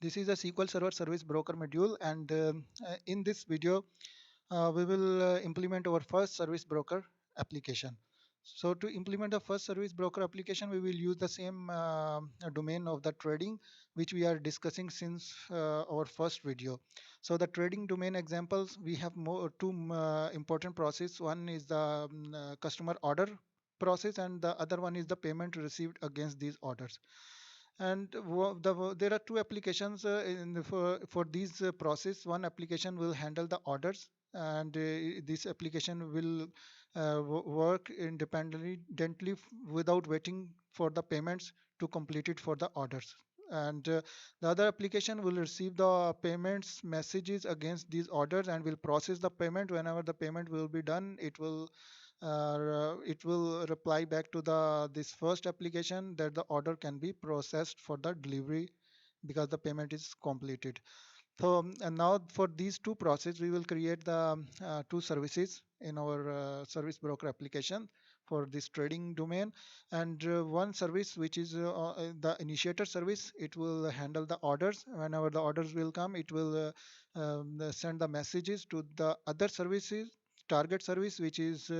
This is a SQL Server Service Broker module, and in this video, we will implement our first service broker application. So to implement the first service broker application, we will use the same domain of the trading, which we are discussing since our first video. So the trading domain examples, we have two important process. One is the customer order process, and the other one is the payment received against these orders. And there are two applications for these process. One application will handle the orders, and this application will work independently without waiting for the payments to complete it for the orders. And the other application will receive the payments messages against these orders and will process the payment. Whenever the payment will be done, it will reply back to the this first application that the order can be processed for the delivery because the payment is completed. So and now for these two processes, we will create the two services in our service broker application for this trading domain. And one service, which is the initiator service, it will handle the orders. Whenever the orders will come, it will send the messages to the other services, target service, which is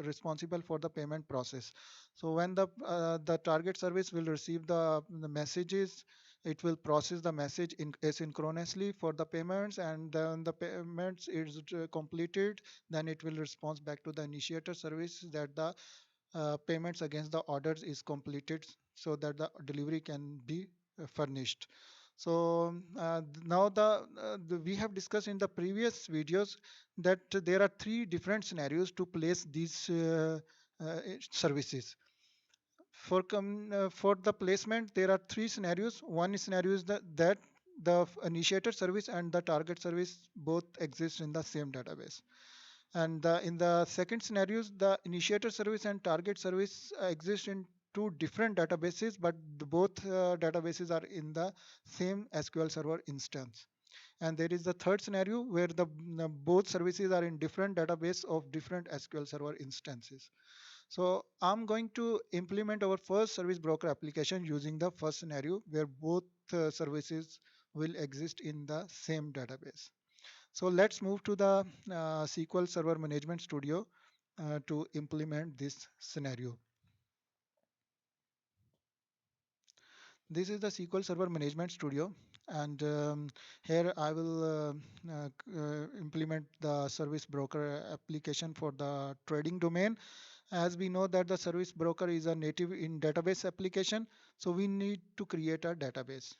responsible for the payment process. So when the target service will receive the messages, it will process the message asynchronously for the payments, and then the payments is completed, then it will respond back to the initiator service that the payments against the orders is completed, so that the delivery can be furnished. So now we have discussed in the previous videos that there are three different scenarios to place these services. For the placement, there are three scenarios. One scenario is that the initiator service and the target service both exist in the same database. And in the second scenarios, the initiator service and target service exist in two different databases, but both databases are in the same SQL Server instance. And there is the third scenario where the both services are in different database of different SQL Server instances. So I'm going to implement our first service broker application using the first scenario where both services will exist in the same database. So let's move to the SQL Server Management Studio to implement this scenario. This is the SQL Server Management Studio, and here I will implement the service broker application for the trading domain. As we know that the service broker is a native in database application, so we need to create a database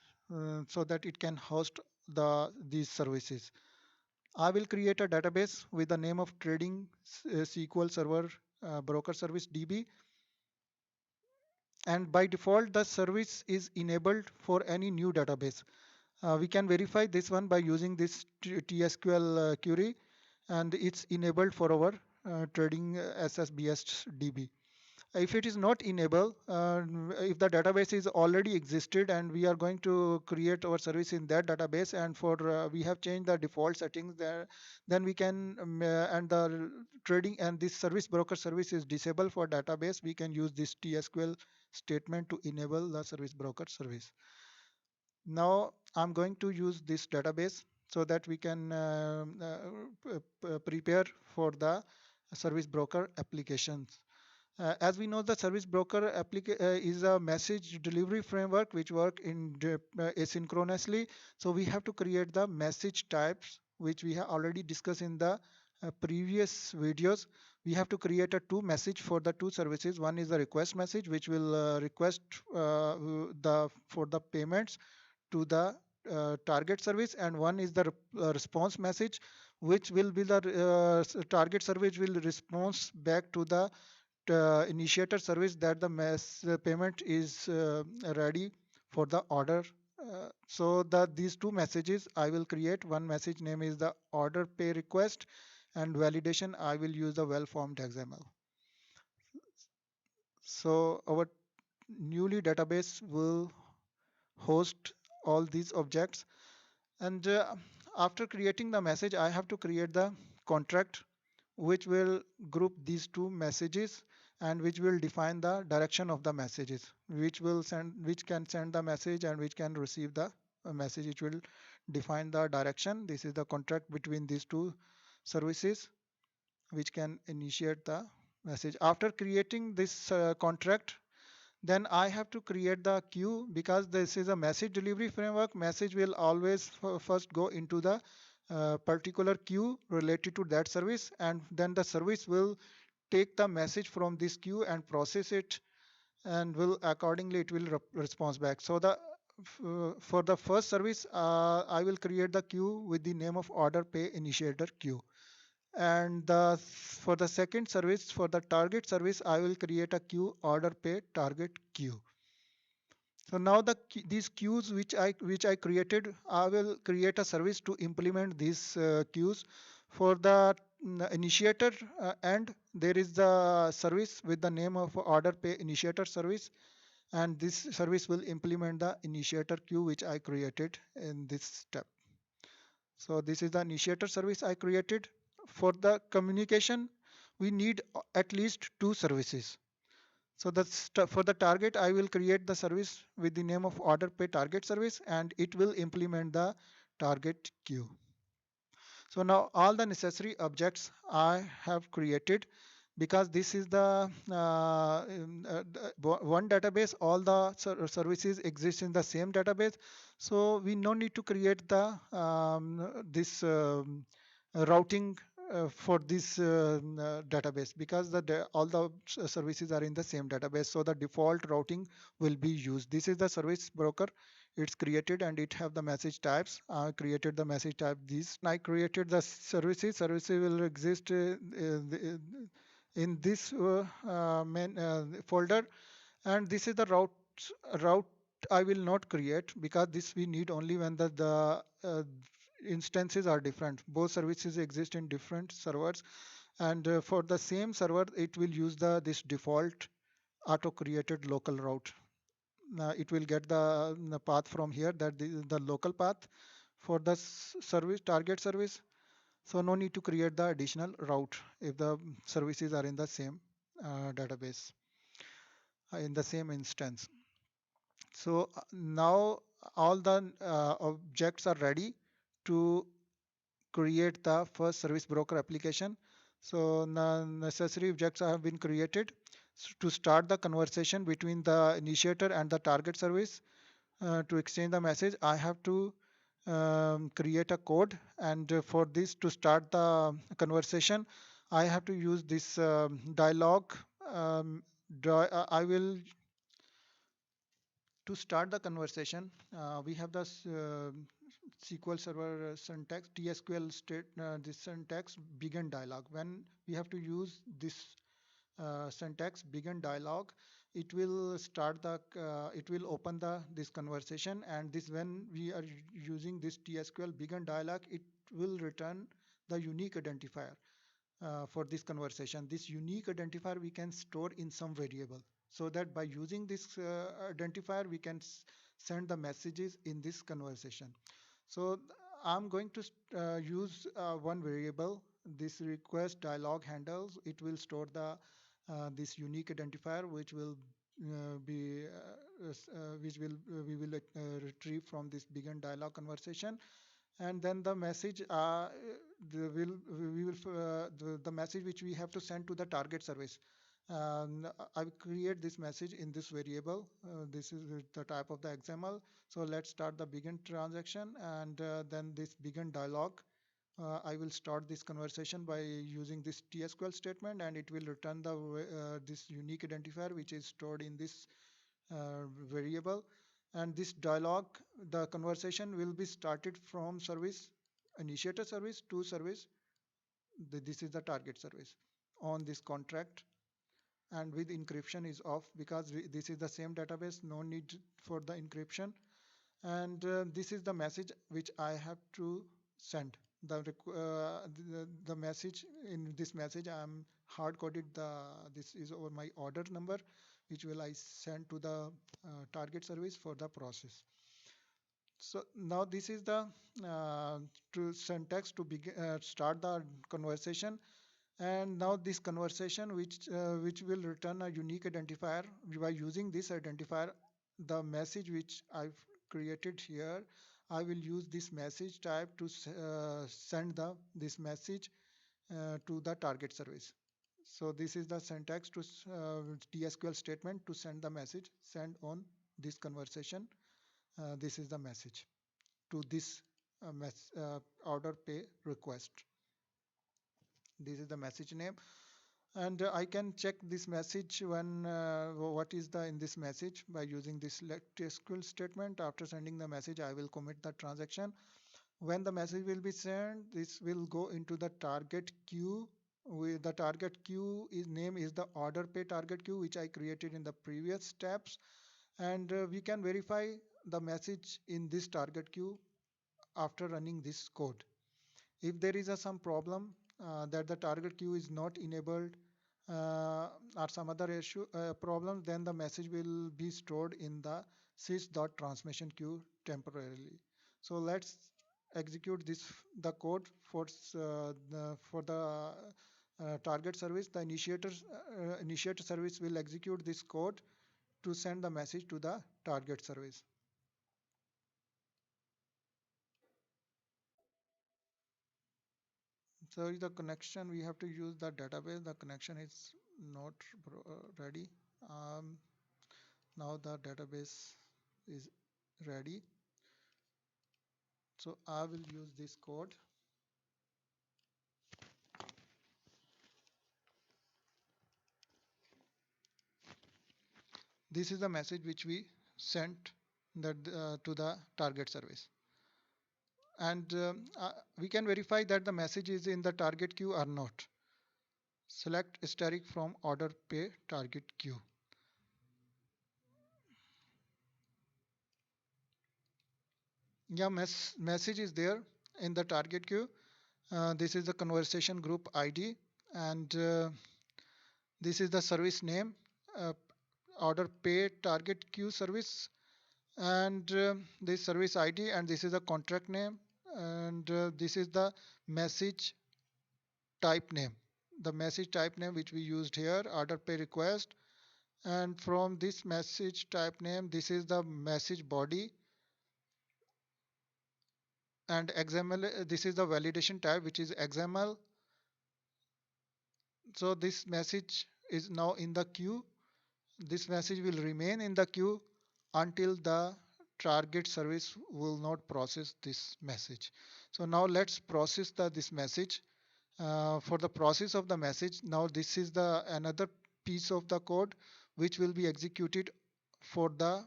so that it can host these services. I will create a database with the name of trading SQL Server Broker Service DB, and by default the service is enabled for any new database. We can verify this one by using this TSQL query, and it's enabled for our trading SSBS DB. If it is not enabled, if the database is already existed and we are going to create our service in that database, and for we have changed the default settings there, then we can and the trading and this service broker service is disabled for database, we can use this TSQL statement to enable the service broker service. Now I'm going to use this database so that we can prepare for the service broker applications. As we know, the service broker is a message delivery framework which work in asynchronously. So we have to create the message types, which we have already discussed in the previous videos. We have to create a two message for the two services. One is the request message, which will request for the payments to the target service, and one is the response message, which will be the target service will response back to the initiator service that the payment is ready for the order. So that these two messages I will create. One message name is the order pay request, and validation I will use the well formed XML. So our newly database will host all these objects, and after creating the message, I have to create the contract which will group these two messages and which will define the direction of the messages, which can send the message and which can receive the message. It will define the direction. This is the contract between these two services which can initiate the message. After creating this contract, then I have to create the queue. Because this is a message delivery framework, message will always first go into the particular queue related to that service, and then the service will take the message from this queue and process it, and will accordingly it will response back. So the for the first service, I will create the queue with the name of order pay initiator queue. And for the second service, for the target service, I will create a queue order pay target queue. So now these queues which I created, I will create a service to implement these queues. For the initiator end, there is the service with the name of order pay initiator service, and this service will implement the initiator queue which I created in this step. So this is the initiator service I created. For the communication, we need at least two services. So for the target, I will create the service with the name of order pay target service, and it will implement the target queue. So now all the necessary objects I have created, because this is the one database, all the services exist in the same database. So we no need to create the this routing for this database, because all the services are in the same database. So the default routing will be used. This is the service broker. It's created and it have the message types. I created the message type these. I created the services will exist in this main folder. And this is the route I will not create, because this we need only when the instances are different. Both services exist in different servers, and for the same server it will use this default auto created local route. It will get the path from here, that the local path for the service target service. So no need to create the additional route if the services are in the same database, in the same instance. So now all the objects are ready to create the first service broker application. So the necessary objects have been created. To start the conversation between the initiator and the target service, to exchange the message, I have to create a code. And for this, to start the conversation, I have to use this dialog. I will To start the conversation, we have the SQL Server syntax, TSQL state, this syntax begin dialog. When we have to use this syntax begin dialog, it will it will open this conversation. And this, when we are using this TSQL begin dialog, it will return the unique identifier for this conversation. This unique identifier we can store in some variable, so that by using this identifier we can send the messages in this conversation. So I'm going to use one variable, this request dialog handles. It will store this unique identifier, which will be which will we will retrieve from this begin dialog conversation. And then the message the message which we have to send to the target service, I will create this message in this variable. This is the type of the XML. So let's start the begin transaction, and then this begin dialog. I will start this conversation by using this TSQL statement, and it will return this unique identifier which is stored in this variable. And this dialog, the conversation will be started from service initiator service to service. This is the target service on this contract, and with encryption is off, because this is the same database, no need for the encryption. And this is the message which I have to send. The message, in this message I am hard coded this is over my order number, which will I send to the target service for the process. So now this is the to syntax to begin start the conversation. And now this conversation which will return a unique identifier. By using this identifier, the message which I've created here, I will use this message type to send this message to the target service. So this is the syntax to TSQL statement to send the message, send on this conversation. This is the message to this order pay request. This is the message name, and I can check this message when what is the in this message by using this select SQL statement. After sending the message, I will commit the transaction. When the message will be sent, this will go into the target queue. With the target queue is name is the order pay target queue, which I created in the previous steps, and we can verify the message in this target queue after running this code. If there is some problem that the target queue is not enabled or some other issue problems, then the message will be stored in the sys.transmission queue temporarily. So let's execute this the code for the target service. The initiator service will execute this code to send the message to the target service. So the connection, we have to use the database. The connection is not ready. Um, Now the database is ready. So I will use this code. This is the message which we sent to the target service. And we can verify that the message is in the target queue or not. Select asterisk from order pay target queue. Yeah, message is there in the target queue. This is the conversation group ID, and this is the service name, uh, order pay target queue service, and this service ID, and this is the contract name, and this is the message type name. The message type name which we used here, order pay request, and from this message type name, this is the message body, and XML. This is the validation type, which is XML. So this message is now in the queue. This message will remain in the queue until the target service will not process this message. So now let's process this message. For the process of the message, now this is the another piece of the code which will be executed for the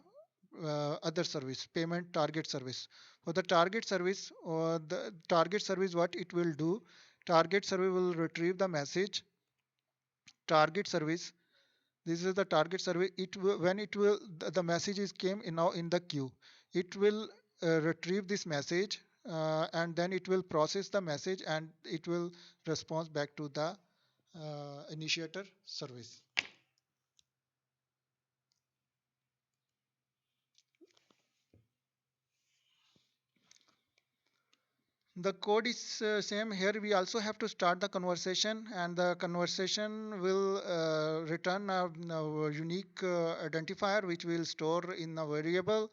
other service, payment target service. For the target service, or the target service, what it will do, target service will retrieve the message. Target service, this is the target service. It will, when it will the message is came in now in the queue, it will retrieve this message, and then it will process the message, and it will respond back to the initiator service. The code is same here. We also have to start the conversation, and the conversation will return a unique identifier which will store in a variable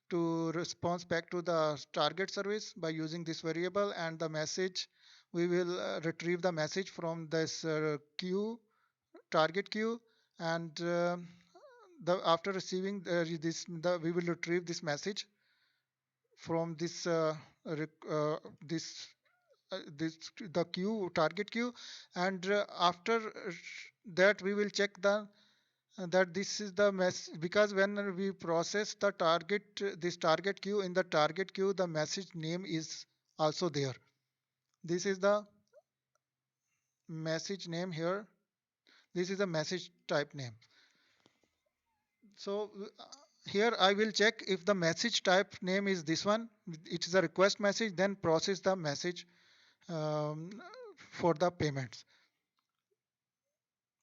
to respond back to the target service by using this variable. And the message, we will retrieve the message from this queue, target queue, and after receiving we will retrieve this message from this this the queue, target queue, and after that we will check that this is the mess, because when we process the target this target queue, in the target queue the message name is also there. This is the message name here. This is the message type name. So here I will check if the message type name is this one, it is a request message, then process the message um, for the payments.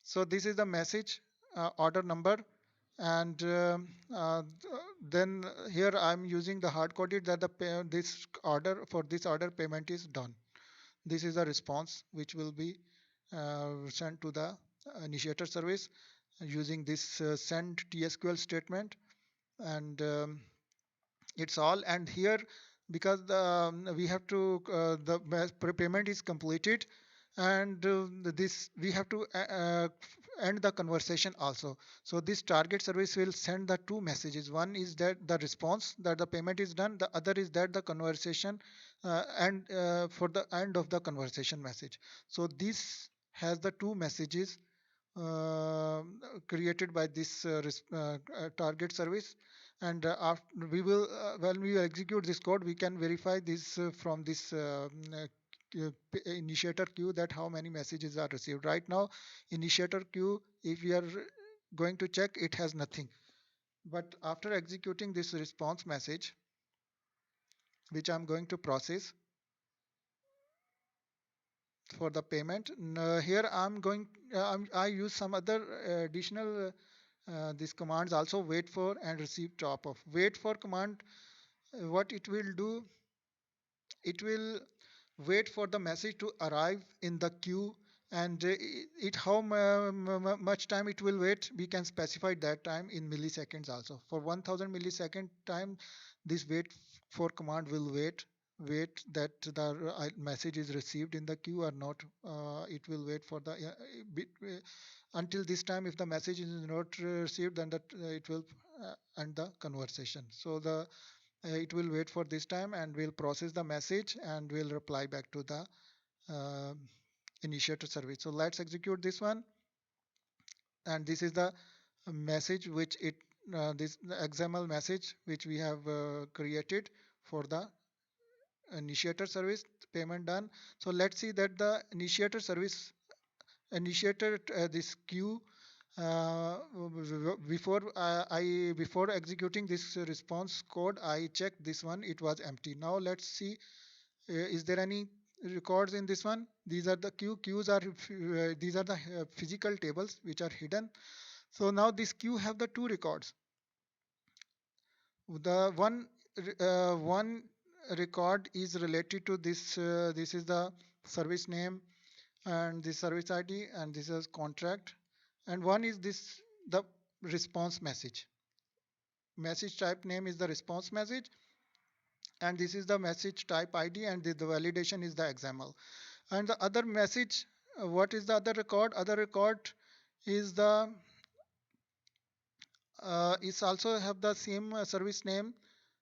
So this is the message order number, and then here I'm using the hard coded that this order, for this order payment is done. This is the response which will be sent to the initiator service using this send TSQL statement, and it's all. And here because we have to the payment is completed, and this we have to end the conversation also. So this target service will send the two messages. One is that the response that the payment is done, the other is that the conversation and for the end of the conversation message. So this has the two messages uh, created by this target service. And after we will when we execute this code, we can verify this from this initiator queue, that how many messages are received. Right now initiator queue, if we are going to check, it has nothing. But after executing this response message, which I'm going to process for the payment, here I'm going I use some other additional these commands also: wait for and receive top of. Wait for command, what it will do, it will wait for the message to arrive in the queue. And it how much time it will wait, we can specify that time in milliseconds also. For 1000 millisecond time, this wait for command will wait that the message is received in the queue or not. It will wait for the until this time. If the message is not received, then that it will end the conversation. So the it will wait for this time and will process the message and will reply back to the uh, initiator service. So let's execute this one. And this is the message which it this XML message which we have created for the initiator service. Payment done. So let's see that the initiator service initiated this queue before before executing this response code. I checked this one, it was empty. Now let's see, is there any records in this one? These are the queues are these are the physical tables which are hidden. So now this queue have the two records. The one record is related to this. This is the service name and the service ID, and this is contract. And one is this the response message. Message type name is the response message, and this is the message type ID, and the validation is the XML. And the other message, what is the other record? Other record is the is also have the same service name,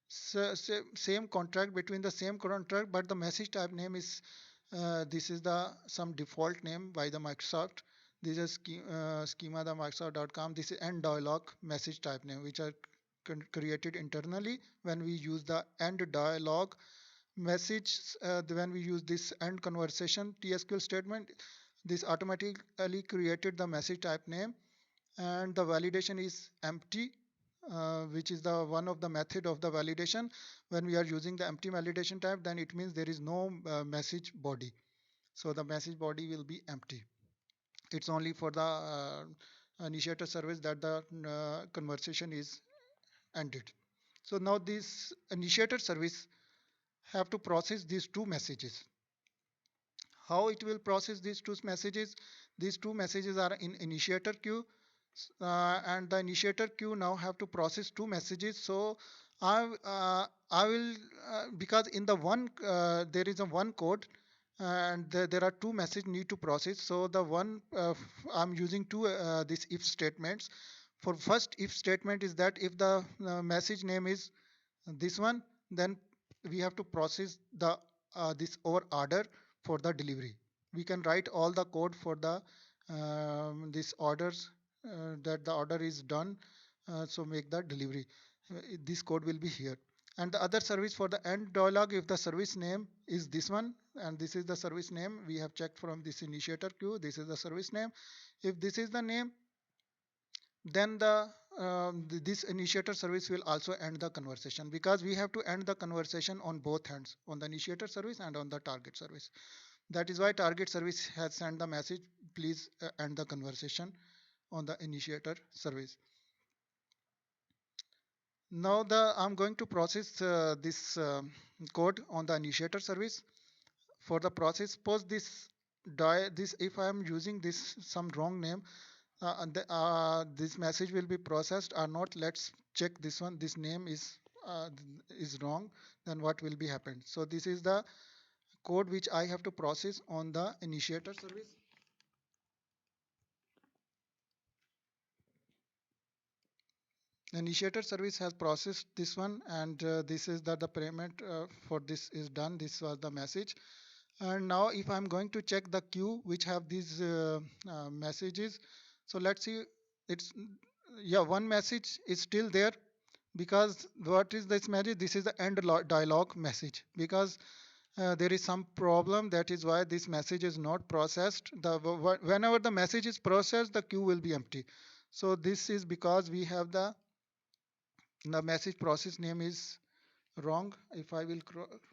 same contract, between the same contract, but the message type name is this is the some default name by the Microsoft. This is schema the Microsoft.com. This is end dialog message type name, which are created internally when we use the end dialog message. When we use this end conversation TSQL statement, this automatically created the message type name, and the validation is empty, which is the one of the method of the validation. When we are using the empty validation type, then it means there is no message body. So the message body will be empty. It's only for the initiator service that the conversation is ended. So now this initiator service have to process these two messages. How it will process these two messages? These two messages are in initiator queue, and the initiator queue now have to process two messages. So I will because in the one there is a one code, and there are two messages need to process. So the one I'm using two this if statements. For first if statement is that if the message name is this one, then we have to process the this over order for the delivery. We can write all the code for the this orders, that the order is done, so make the delivery. This code will be here. And the other service for the end dialog, if the service name is this one and this is the service name, we have checked from this initiator queue, this is the service name. If this is the name, then this initiator service will also end the conversation, because we have to end the conversation on both ends, on the initiator service and on the target service. That is why target service has sent the message, please end the conversation on the initiator service. Now I'm going to process this code on the initiator service. For the process, suppose this if I am using this some wrong name, this message will be processed or not. Let's check this one. This name is is wrong, then what will be happened? So this is the code which I have to process on the initiator service. Initiator service has processed this one, and this is that the payment for this is done. This was the message. And now if I'm going to check the queue which have these messages, so let's see. It's Yeah, one message is still there, because what is this message? This is the end dialog message, because there is some problem. That is why this message is not processed. Whenever the message is processed, the queue will be empty. So this is because we have the message process name is wrong. If I will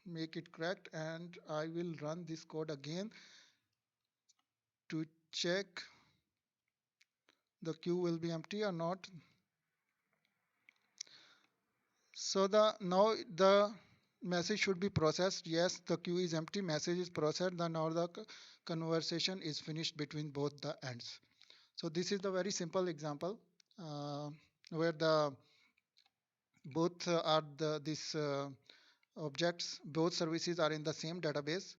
make it correct, and I will run this code again to check the queue will be empty or not. So the now the message should be processed. Yes, the queue is empty, message is processed. Then now the conversation is finished between both the ends. So this is the very simple example where the both are the this objects, both services are in the same database.